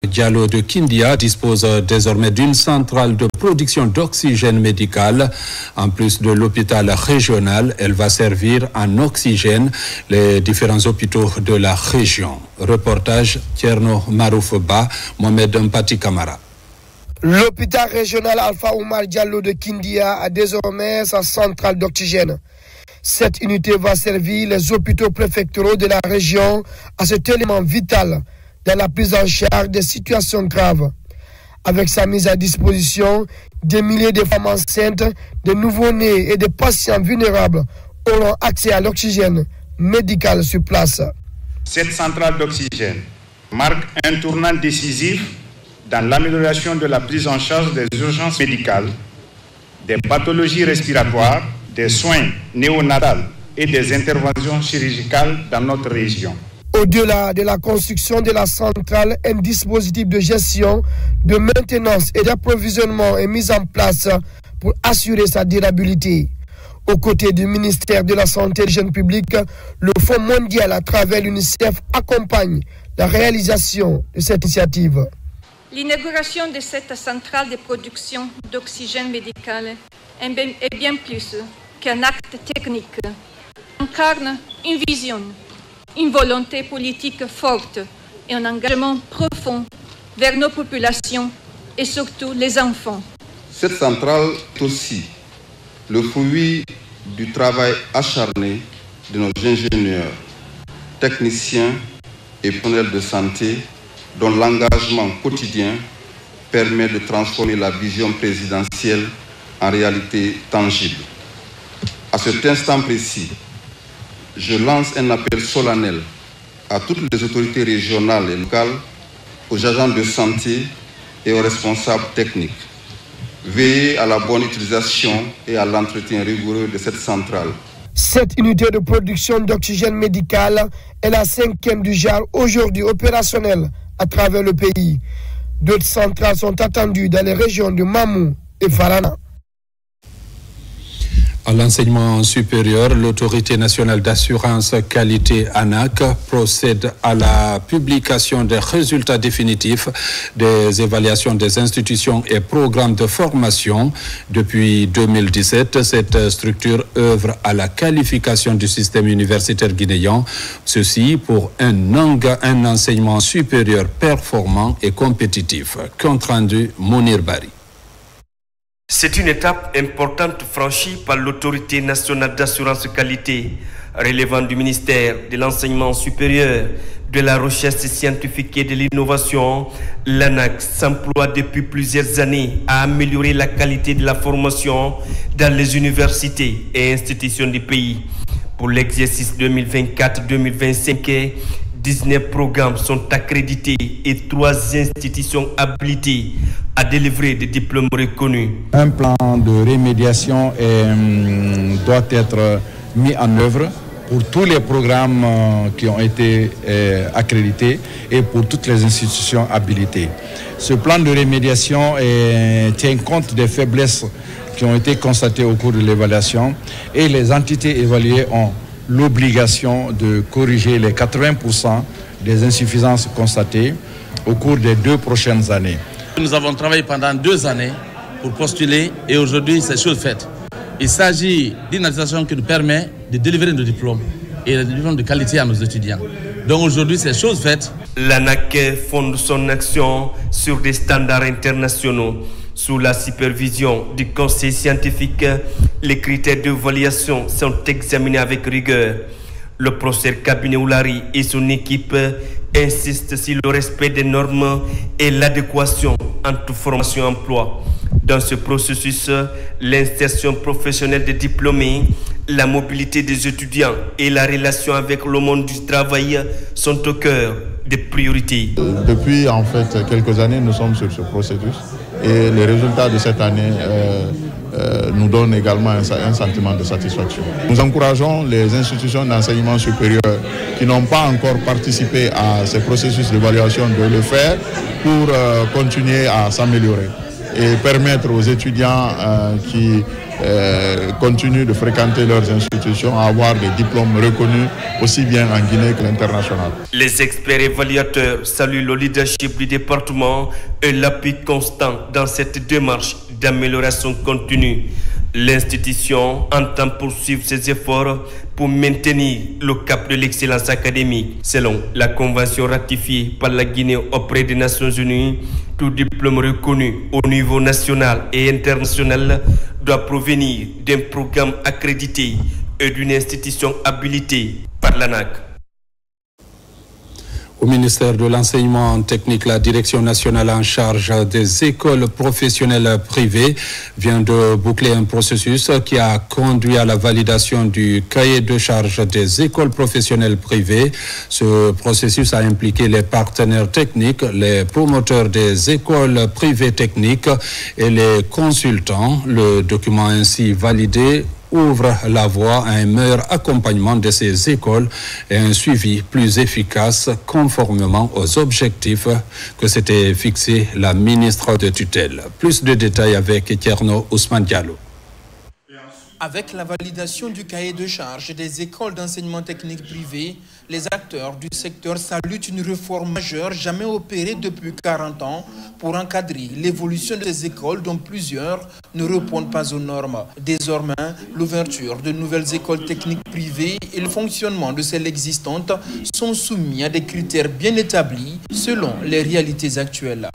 Diallo de Kindia dispose désormais d'une centrale de production d'oxygène médical. En plus de l'hôpital régional, elle va servir en oxygène les différents hôpitaux de la région. Reportage Tierno Maroufba, Mohamed Mpati Kamara. L'hôpital régional Alpha Oumar Diallo de Kindia a désormais sa centrale d'oxygène. Cette unité va servir les hôpitaux préfectoraux de la région à cet élément vital dans la prise en charge des situations graves. Avec sa mise à disposition, des milliers de femmes enceintes, de nouveau-nés et de patients vulnérables auront accès à l'oxygène médical sur place. Cette centrale d'oxygène marque un tournant décisif dans l'amélioration de la prise en charge des urgences médicales, des pathologies respiratoires, des soins néonatals et des interventions chirurgicales dans notre région. Au-delà de la construction de la centrale, un dispositif de gestion, de maintenance et d'approvisionnement est mis en place pour assurer sa durabilité. Aux côtés du ministère de la Santé et des Jeunes publics, le Fonds mondial à travers l'UNICEF accompagne la réalisation de cette initiative. L'inauguration de cette centrale de production d'oxygène médical est bien plus qu'un acte technique. Elle incarne une vision, une volonté politique forte et un engagement profond vers nos populations et surtout les enfants. Cette centrale est aussi le fruit du travail acharné de nos ingénieurs, techniciens et personnels de santé dont l'engagement quotidien permet de transformer la vision présidentielle en réalité tangible. À cet instant précis, je lance un appel solennel à toutes les autorités régionales et locales, aux agents de santé et aux responsables techniques. Veillez à la bonne utilisation et à l'entretien rigoureux de cette centrale. Cette unité de production d'oxygène médical est la 5e du genre aujourd'hui opérationnelle à travers le pays. D'autres centrales sont attendues dans les régions de Mamou et Farana. À l'enseignement supérieur, l'Autorité nationale d'assurance qualité ANAQ procède à la publication des résultats définitifs des évaluations des institutions et programmes de formation. Depuis 2017, cette structure œuvre à la qualification du système universitaire guinéen, ceci pour un enseignement supérieur performant et compétitif. Compte rendu Mounir Bari. C'est une étape importante franchie par l'Autorité nationale d'assurance qualité, relevant du ministère de l'enseignement supérieur, de la recherche scientifique et de l'innovation. L'ANAQ s'emploie depuis plusieurs années à améliorer la qualité de la formation dans les universités et institutions du pays. Pour l'exercice 2024-2025, 19 programmes sont accrédités et 3 institutions habilitées à délivrer des diplômes reconnus. Un plan de rémédiation doit être mis en œuvre pour tous les programmes qui ont été accrédités et pour toutes les institutions habilitées. Ce plan de rémédiation tient compte des faiblesses qui ont été constatées au cours de l'évaluation et les entités évaluées ont l'obligation de corriger les 80% des insuffisances constatées au cours des 2 prochaines années. Nous avons travaillé pendant 2 années pour postuler et aujourd'hui c'est chose faite. Il s'agit d'une administration qui nous permet de délivrer nos diplômes et des diplômes de qualité à nos étudiants. Donc aujourd'hui c'est chose faite. L'ANAQ fonde son action sur des standards internationaux. Sous la supervision du conseil scientifique, les critères d'évaluation sont examinés avec rigueur. Le professeur Kabinet Oulari et son équipe insistent sur le respect des normes et l'adéquation entre formation et emploi. Dans ce processus, l'insertion professionnelle des diplômés, la mobilité des étudiants et la relation avec le monde du travail sont au cœur des priorités. Depuis en fait quelques années, nous sommes sur ce processus et les résultats de cette année nous donnent également un sentiment de satisfaction. Nous encourageons les institutions d'enseignement supérieur qui n'ont pas encore participé à ce processus d'évaluation de le faire pour continuer à s'améliorer. et permettre aux étudiants qui continuent de fréquenter leurs institutions à avoir des diplômes reconnus aussi bien en Guinée que l'international. Les experts évaluateurs saluent le leadership du département et l'appui constant dans cette démarche d'amélioration continue. L'institution entend poursuivre ses efforts pour maintenir le cap de l'excellence académique. Selon la convention ratifiée par la Guinée auprès des Nations Unies, tout diplôme reconnu au niveau national et international doit provenir d'un programme accrédité et d'une institution habilitée par l'ANAC. Au ministère de l'Enseignement technique, la direction nationale en charge des écoles professionnelles privées vient de boucler un processus qui a conduit à la validation du cahier de charge des écoles professionnelles privées. Ce processus a impliqué les partenaires techniques, les promoteurs des écoles privées techniques et les consultants. Le document ainsi validé ouvre la voie à un meilleur accompagnement de ces écoles et un suivi plus efficace conformément aux objectifs que s'était fixé la ministre de tutelle. Plus de détails avec Tierno Ousmane Diallo. Avec la validation du cahier de charge des écoles d'enseignement technique privé, les acteurs du secteur saluent une réforme majeure jamais opérée depuis 40 ans pour encadrer l'évolution des écoles dont plusieurs ne répondent pas aux normes. Désormais, l'ouverture de nouvelles écoles techniques privées et le fonctionnement de celles existantes sont soumis à des critères bien établis selon les réalités actuelles.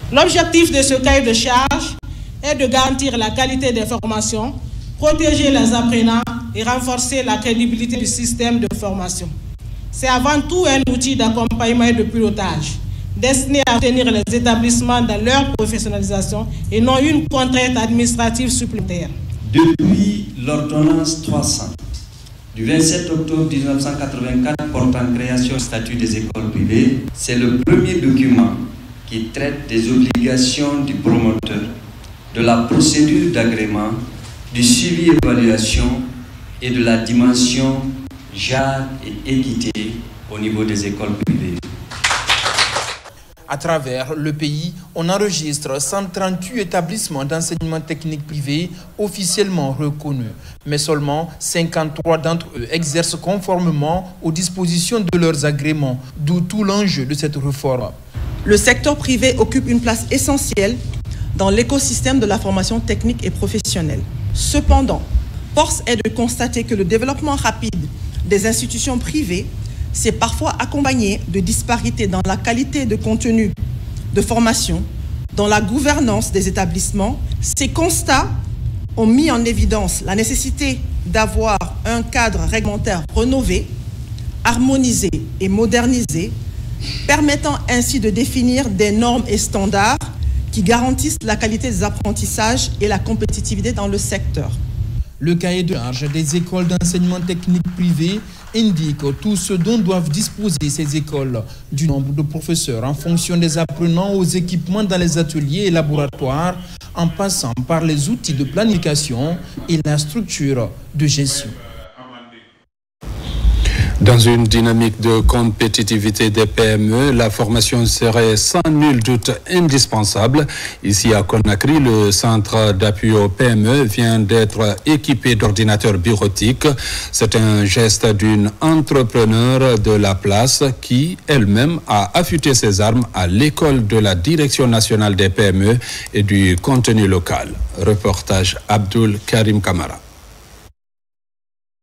L'objectif de ce cahier de charge est de garantir la qualité des formations, protéger les apprenants et renforcer la crédibilité du système de formation. C'est avant tout un outil d'accompagnement et de pilotage destiné à obtenir les établissements dans leur professionnalisation et non une contrainte administrative supplémentaire. Depuis l'ordonnance 300 du 27 octobre 1984 portant création du statut des écoles privées, c'est le premier document qui traite des obligations du promoteur, de la procédure d'agrément, du suivi et évaluation et de la dimension genre et équité au niveau des écoles privées. À travers le pays, on enregistre 138 établissements d'enseignement technique privé officiellement reconnus. Mais seulement 53 d'entre eux exercent conformément aux dispositions de leurs agréments, d'où tout l'enjeu de cette réforme. Le secteur privé occupe une place essentielle dans l'écosystème de la formation technique et professionnelle. Cependant, force est de constater que le développement rapide des institutions privées s'est parfois accompagné de disparités dans la qualité de contenu de formation, dans la gouvernance des établissements. Ces constats ont mis en évidence la nécessité d'avoir un cadre réglementaire rénové, harmonisé et modernisé, permettant ainsi de définir des normes et standards qui garantissent la qualité des apprentissages et la compétitivité dans le secteur. Le cahier de charge des écoles d'enseignement technique privé indique tout ce dont doivent disposer ces écoles, du nombre de professeurs en fonction des apprenants aux équipements dans les ateliers et laboratoires, en passant par les outils de planification et la structure de gestion. Dans une dynamique de compétitivité des PME, la formation serait sans nul doute indispensable. Ici à Conakry, le centre d'appui aux PME vient d'être équipé d'ordinateurs bureautiques. C'est un geste d'une entrepreneure de la place qui, elle-même, a affûté ses armes à l'école de la Direction nationale des PME et du contenu local. Reportage Abdul Karim Kamara.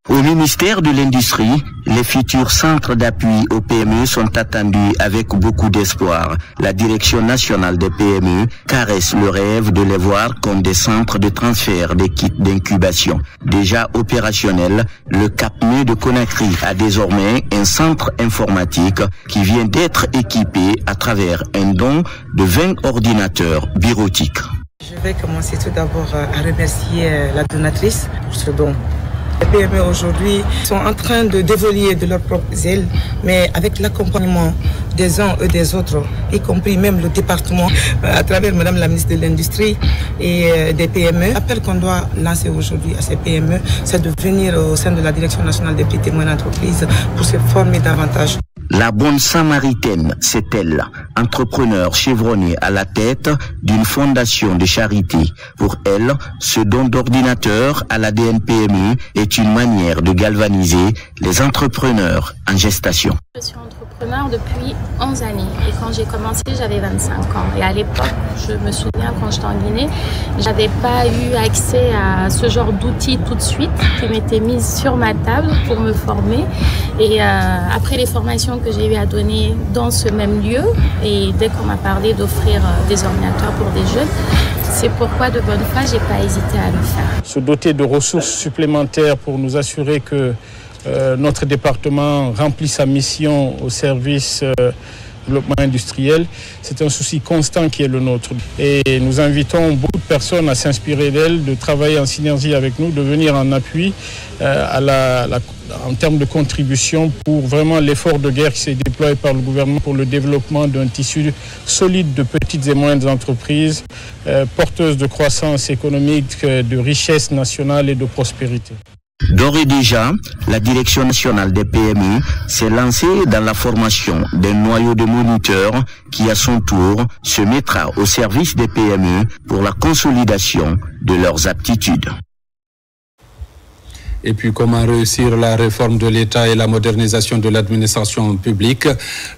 Au ministère de l'Industrie, les futurs centres d'appui aux PME sont attendus avec beaucoup d'espoir. La Direction nationale des PME caresse le rêve de les voir comme des centres de transfert des kits d'incubation. Déjà opérationnel, le CAPME de Conakry a désormais un centre informatique qui vient d'être équipé à travers un don de 20 ordinateurs bureautiques. Je vais commencer tout d'abord à remercier la donatrice pour ce don. Les PME aujourd'hui sont en train de dévoluer de leurs propres ailes, mais avec l'accompagnement des uns et des autres, y compris même le département, à travers Madame la ministre de l'Industrie et des PME. L'appel qu'on doit lancer aujourd'hui à ces PME, c'est de venir au sein de la Direction nationale des petites et moyennes entreprises pour se former davantage. La bonne samaritaine, c'est elle, entrepreneur chevronnée à la tête d'une fondation de charité. Pour elle, ce don d'ordinateur à la DNPME est une manière de galvaniser les entrepreneurs en gestation. Je suis entrepreneur depuis 11 années et quand j'ai commencé, j'avais 25 ans. Et à l'époque, je me souviens quand j'étais en Guinée, j'avais pas eu accès à ce genre d'outils tout de suite qui m'étaient mis sur ma table pour me former. Et après les formations que j'ai eu à donner dans ce même lieu, et dès qu'on m'a parlé d'offrir des ordinateurs pour des jeunes, c'est pourquoi de bonne foi, j'ai pas hésité à le faire. Se doter de ressources supplémentaires pour nous assurer que notre département remplit sa mission au service développement industriel, c'est un souci constant qui est le nôtre. Et nous invitons beaucoup de personnes à s'inspirer d'elle, de travailler en synergie avec nous, de venir en appui en termes de contribution pour vraiment l'effort de guerre qui s'est déployé par le gouvernement pour le développement d'un tissu solide de petites et moyennes entreprises, porteuses de croissance économique, de richesse nationale et de prospérité. D'ores et déjà, la Direction nationale des PME s'est lancée dans la formation d'un noyau de moniteurs qui, à son tour, se mettra au service des PME pour la consolidation de leurs aptitudes. Et puis, comment réussir la réforme de l'État et la modernisation de l'administration publique?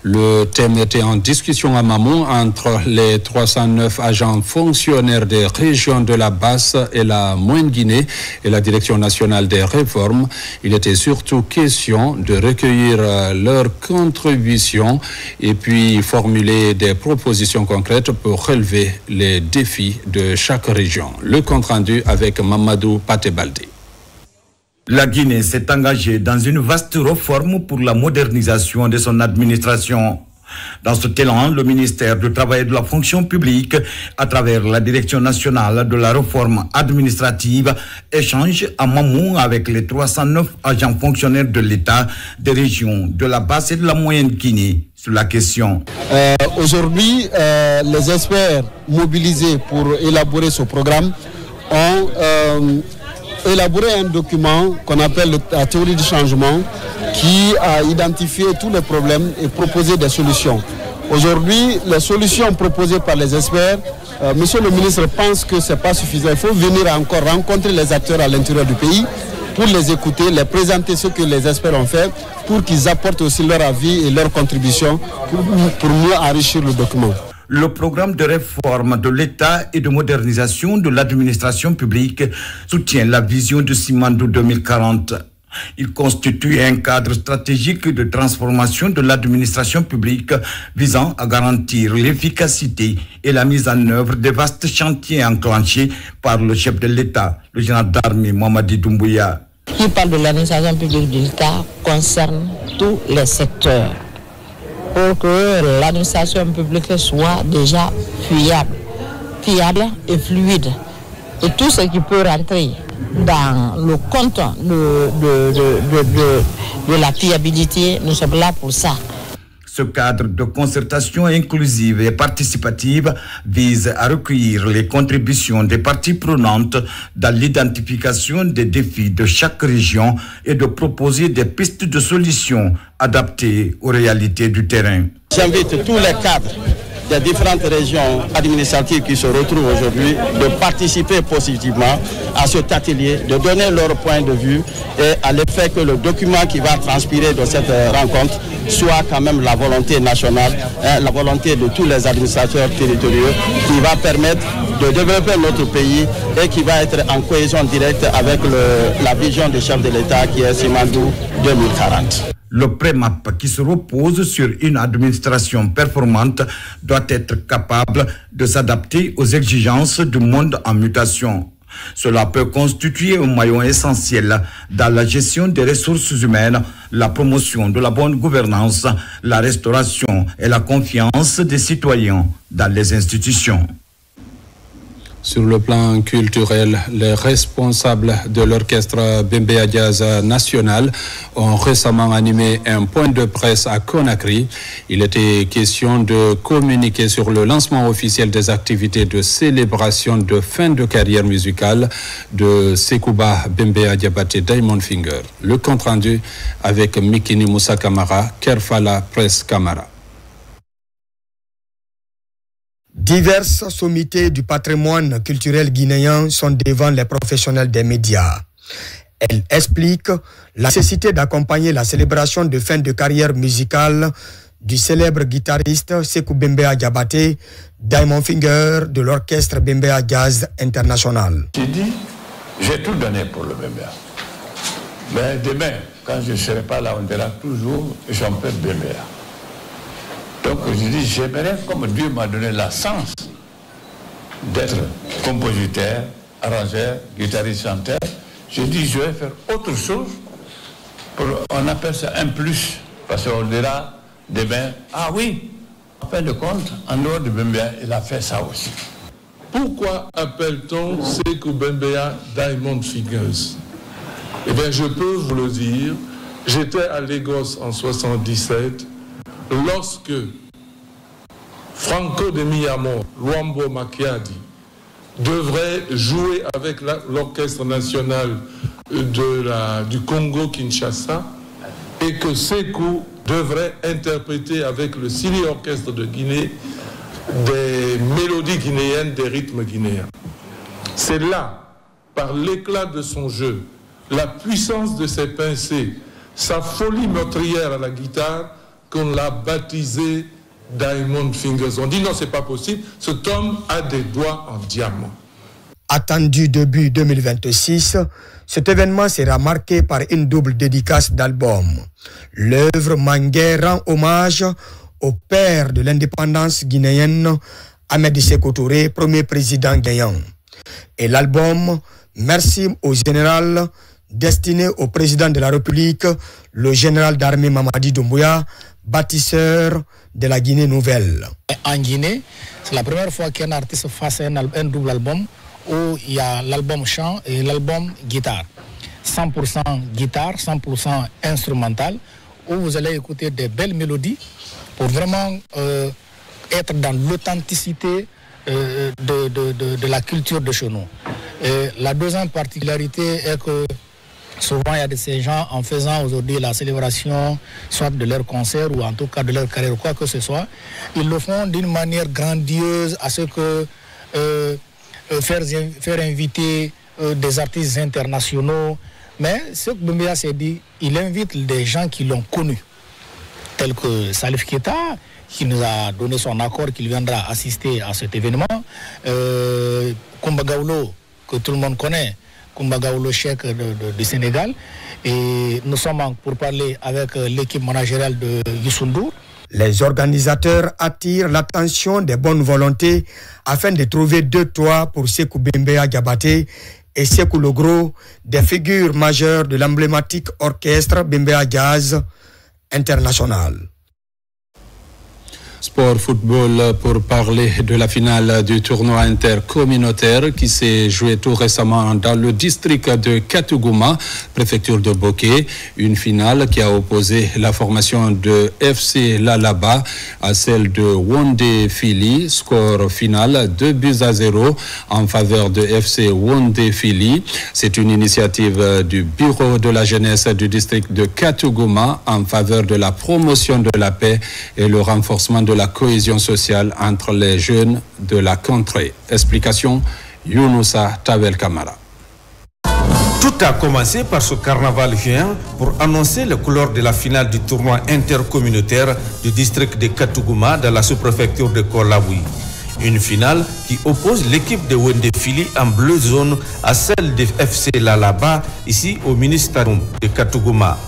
Le thème était en discussion à Mamou entre les 309 agents fonctionnaires des régions de la Basse et la Moyenne-Guinée et la Direction nationale des réformes. Il était surtout question de recueillir leurs contributions et puis formuler des propositions concrètes pour relever les défis de chaque région. Le compte-rendu avec Mamadou Patebaldé. La Guinée s'est engagée dans une vaste réforme pour la modernisation de son administration. Dans ce élan, le ministère du Travail et de la Fonction publique, à travers la Direction nationale de la réforme administrative, échange à Mamou avec les 309 agents fonctionnaires de l'État des régions de la Basse et de la Moyenne-Guinée sur la question. Aujourd'hui, les experts mobilisés pour élaborer ce programme ont élaboré un document qu'on appelle la théorie du changement qui a identifié tous les problèmes et proposé des solutions. Aujourd'hui, les solutions proposées par les experts, monsieur le ministre pense que ce n'est pas suffisant. Il faut venir encore rencontrer les acteurs à l'intérieur du pays pour les écouter, les présenter ce que les experts ont fait pour qu'ils apportent aussi leur avis et leur contribution pour mieux enrichir le document. Le programme de réforme de l'État et de modernisation de l'administration publique soutient la vision de Simandou 2040. Il constitue un cadre stratégique de transformation de l'administration publique visant à garantir l'efficacité et la mise en œuvre des vastes chantiers enclenchés par le chef de l'État, le général d'armée Mamadi Doumbouya. Qui parle de l'administration publique de l'État concerne tous les secteurs, pour que l'administration publique soit déjà fiable et fluide. Et tout ce qui peut rentrer dans le compte de la fiabilité, nous sommes là pour ça. Ce cadre de concertation inclusive et participative vise à recueillir les contributions des parties prenantes dans l'identification des défis de chaque région et de proposer des pistes de solutions adaptées aux réalités du terrain. J'invite tous les cadres des différentes régions administratives qui se retrouvent aujourd'hui de participer positivement à cet atelier, de donner leur point de vue et à l'effet que le document qui va transpirer de cette rencontre soit quand même la volonté nationale, la volonté de tous les administrateurs territoriaux qui va permettre de développer notre pays et qui va être en cohésion directe avec la vision du chef de l'État qui est Simandou 2040. Le PREMAP, qui se repose sur une administration performante, doit être capable de s'adapter aux exigences du monde en mutation. Cela peut constituer un maillon essentiel dans la gestion des ressources humaines, la promotion de la bonne gouvernance, la restauration et la confiance des citoyens dans les institutions. Sur le plan culturel, les responsables de l'orchestre Bembea Jazz National ont récemment animé un point de presse à Conakry. Il était question de communiquer sur le lancement officiel des activités de célébration de fin de carrière musicale de Sekouba Bembea Diabaté Diamond Finger. Le compte rendu avec Mikini Moussa Kamara, Kerfala Presse Kamara. Diverses sommités du patrimoine culturel guinéen sont devant les professionnels des médias. Elles expliquent la nécessité d'accompagner la célébration de fin de carrière musicale du célèbre guitariste Sekou Bembea Diabaté, Diamond Finger de l'orchestre Bembea Jazz International. J'ai dit, j'ai tout donné pour le Bembea. Mais demain, quand je ne serai pas là, on dira toujours Jean-Pierre Bembea. Donc je dis, j'aimerais, comme Dieu m'a donné la chance d'être compositeur, arrangeur, guitariste, chanteur, je dis, je vais faire autre chose, on appelle ça un plus, parce qu'on dira demain, ah oui, en fin de compte, en dehors de Bembea, il a fait ça aussi. Pourquoi appelle-t-on Sekou Bembea Diamond Fingers? Eh bien, je peux vous le dire, j'étais à Lagos en 1977, lorsque Franco de Miyamo, Luambo Makiadi, devrait jouer avec l'orchestre national du Congo-Kinshasa et que Sekou devrait interpréter avec le Sili Orchestre de Guinée des mélodies guinéennes, des rythmes guinéens. C'est là, par l'éclat de son jeu, la puissance de ses pincées, sa folie meurtrière à la guitare, qu'on l'a baptisé Diamond Fingers. On dit non, c'est pas possible, cet homme a des doigts en diamant. Attendu début 2026, cet événement sera marqué par une double dédicace d'albums. L'œuvre Mangué rend hommage au père de l'indépendance guinéenne, Ahmed Sékou Touré, premier président guinéen. Et l'album Merci au général, destiné au président de la République, le général d'armée Mamadi Doumbouya, bâtisseur de la Guinée nouvelle. En Guinée, c'est la première fois qu'un artiste fasse un double album où il y a l'album chant et l'album guitare. 100% guitare, 100% instrumental, où vous allez écouter des belles mélodies pour vraiment être dans l'authenticité de la culture de chez nous. Et la deuxième particularité est que souvent il y a de ces gens, en faisant aujourd'hui la célébration, soit de leur concert ou en tout cas de leur carrière, quoi que ce soit, ils le font d'une manière grandiose à ce que faire inviter des artistes internationaux. Mais ce que Bembea s'est dit, il invite des gens qui l'ont connu, tels que Salif Keita, qui nous a donné son accord qu'il viendra assister à cet événement, Kumba Gawlo, que tout le monde connaît, Kumba Gawlo Cheikh du Sénégal, et nous sommes pour parler avec l'équipe managériale de Youssou N'Dour. Les organisateurs attirent l'attention des bonnes volontés afin de trouver deux toits pour Sekou Bembea Diabaté et Sekou Logro, des figures majeures de l'emblématique orchestre Bembea Jazz International. Sport football pour parler de la finale du tournoi intercommunautaire qui s'est joué tout récemment dans le district de Katouguma, préfecture de Boké. Une finale qui a opposé la formation de FC Lalaba à celle de Wondé Fili. Score final 2-0 en faveur de FC Wondé Fili. C'est une initiative du bureau de la jeunesse du district de Katouguma en faveur de la promotion de la paix et le renforcement de la cohésion sociale entre les jeunes de la contrée. Explication, Younousa Tabel Kamara. Tout a commencé par ce carnaval géant pour annoncer les couleurs de la finale du tournoi intercommunautaire du district de Katouguma dans la sous-préfecture de Kolaoui. Une finale qui oppose l'équipe de Wondé Fili en bleu zone à celle de FC Lalaba ici au ministère de Katouguma.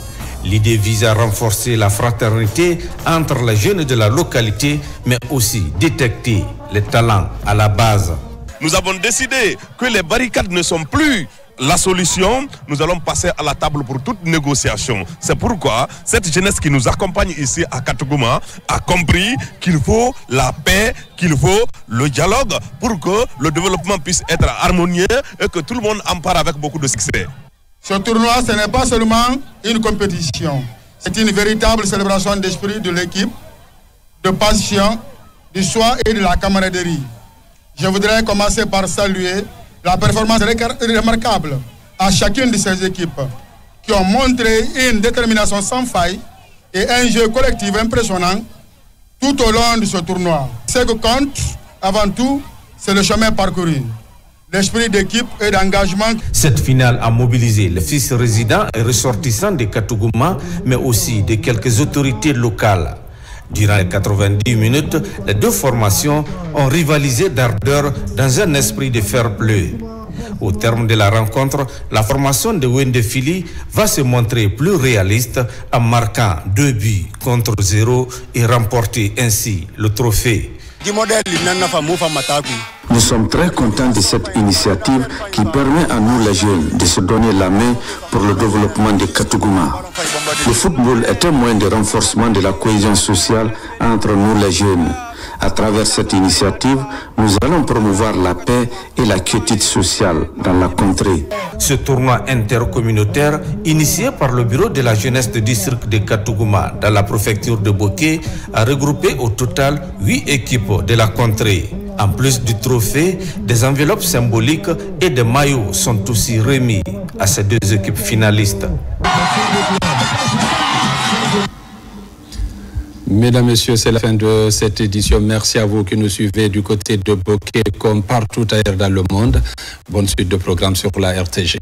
L'idée vise à renforcer la fraternité entre les jeunes de la localité, mais aussi détecter les talents à la base. Nous avons décidé que les barricades ne sont plus la solution, nous allons passer à la table pour toute négociation. C'est pourquoi cette jeunesse qui nous accompagne ici à Katouguma a compris qu'il faut la paix, qu'il faut le dialogue pour que le développement puisse être harmonieux et que tout le monde en parle avec beaucoup de succès. Ce tournoi, ce n'est pas seulement une compétition, c'est une véritable célébration d'esprit de l'équipe, de passion, du choix et de la camaraderie. Je voudrais commencer par saluer la performance remarquable à chacune de ces équipes qui ont montré une détermination sans faille et un jeu collectif impressionnant tout au long de ce tournoi. Ce que compte, avant tout, c'est le chemin parcouru, l'esprit d'équipe et d'engagement. Cette finale a mobilisé les fils résidents et ressortissants de Katouguma, mais aussi de quelques autorités locales. Durant les 90 minutes, les deux formations ont rivalisé d'ardeur dans un esprit de fair play. Au terme de la rencontre, la formation de Wendefili va se montrer plus réaliste en marquant 2 buts contre 0 et remporter ainsi le trophée. Nous sommes très contents de cette initiative qui permet à nous les jeunes de se donner la main pour le développement de Katouguma. Le football est un moyen de renforcement de la cohésion sociale entre nous les jeunes. À travers cette initiative, nous allons promouvoir la paix et la quiétude sociale dans la contrée. Ce tournoi intercommunautaire, initié par le bureau de la jeunesse du district de Katouguma dans la préfecture de Boké, a regroupé au total 8 équipes de la contrée. En plus du trophée, des enveloppes symboliques et des maillots sont aussi remis à ces 2 équipes finalistes. Mesdames, Messieurs, c'est la fin de cette édition. Merci à vous qui nous suivez du côté de Boké comme partout ailleurs dans le monde. Bonne suite de programme sur la RTG.